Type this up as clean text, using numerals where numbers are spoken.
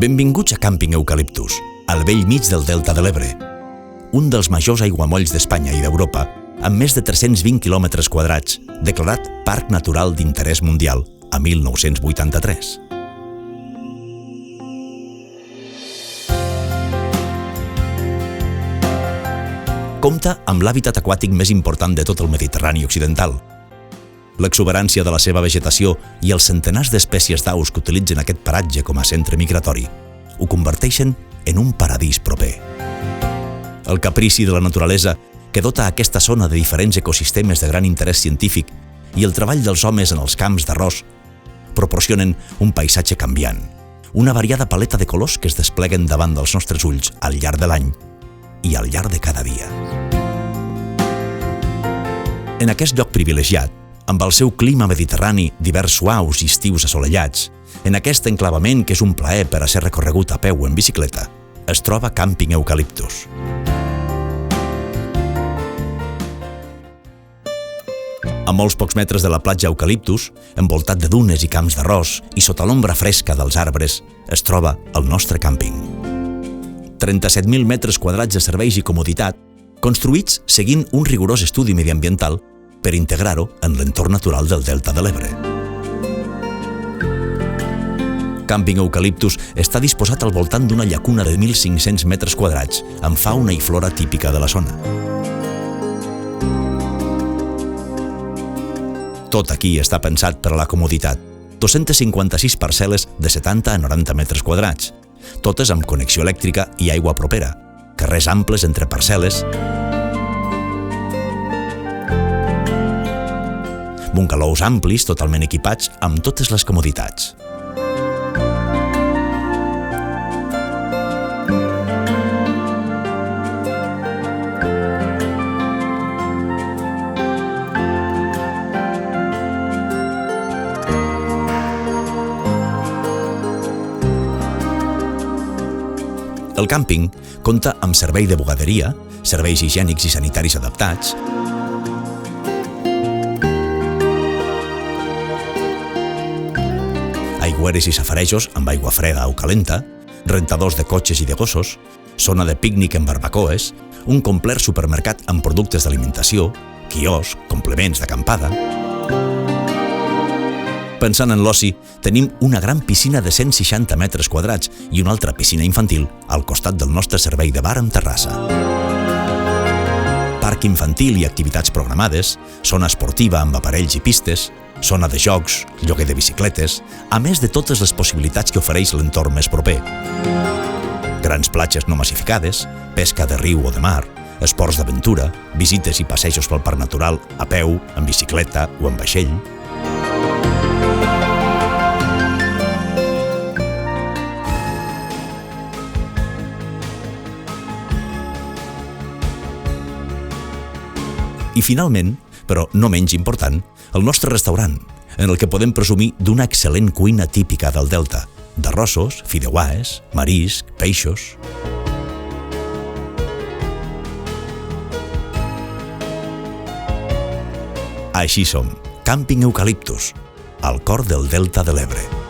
Benvinguts a Càmping Eucaliptus, al bell mig del Delta de l'Ebre, un dels majors aiguamolls d'Espanya i d'Europa, amb més de 320 quilòmetres quadrats, declarat Parc Natural d'Interès Mundial a 1983. Compta amb l'hàbitat aquàtic més important de tot el Mediterrani occidental. L'exuberància de la seva vegetació i els centenars d'espècies d'aus que utilitzen aquest paratge com a centre migratori ho converteixen en un paradís proper. El caprici de la naturalesa que dota aquesta zona de diferents ecosistemes de gran interès científic i el treball dels homes en els camps d'arròs proporcionen un paisatge canviant, una variada paleta de colors que es despleguen davant dels nostres ulls al llarg de l'any i al llarg de cada dia. En aquest lloc privilegiat, amb el seu clima mediterrani d'hiverns suaus i estius assolellats, en aquest enclavament que és un plaer per a ser recorregut a peu o en bicicleta, es troba Càmping Eucaliptus. A molts pocs metres de la platja Eucaliptus, envoltat de dunes i camps d'arròs i sota l'ombra fresca dels arbres, es troba el nostre càmping. 37.000 metres quadrats de serveis i comoditat, construïts seguint un rigorós estudi mediambiental per integrar-ho en l'entorn natural del Delta de l'Ebre. Càmping Eucaliptus està disposat al voltant d'una llacuna de 1.500 metres quadrats, amb fauna i flora típica de la zona. Tot aquí està pensat per a la comoditat. 256 parcel·les de 70 a 90 metres quadrats, totes amb connexió elèctrica i aigua propera, carrers amples entre parcel·les, bungalows amplis totalment equipats amb totes les comoditats. El càmping compta amb servei de bugaderia, serveis higiènics i sanitaris adaptats, aigüeres i safarejos amb aigua freda o calenta, rentadors de cotxes i de gossos, zona de pícnic en barbacoes, un complet supermercat amb productes d'alimentació, quiosc, complements d'acampada. Pensant en l'oci, tenim una gran piscina de 160 metres quadrats i una altra piscina infantil al costat del nostre servei de bar amb terrassa. Parc infantil i activitats programades, zona esportiva amb aparells i pistes, zona de jocs, lloguer de bicicletes, a més de totes les possibilitats que ofereix l'entorn més proper. Grans platges no massificades, pesca de riu o de mar, esports d'aventura, visites i passejos pel parc natural a peu, en bicicleta o en vaixell. I finalment, però no menys important, el nostre restaurant, en el que podem presumir d'una excel·lent cuina típica del Delta, d'arrossos, fideuàs, marisc, peixos. Així som, Càmping Eucaliptus, al cor del Delta de l'Ebre.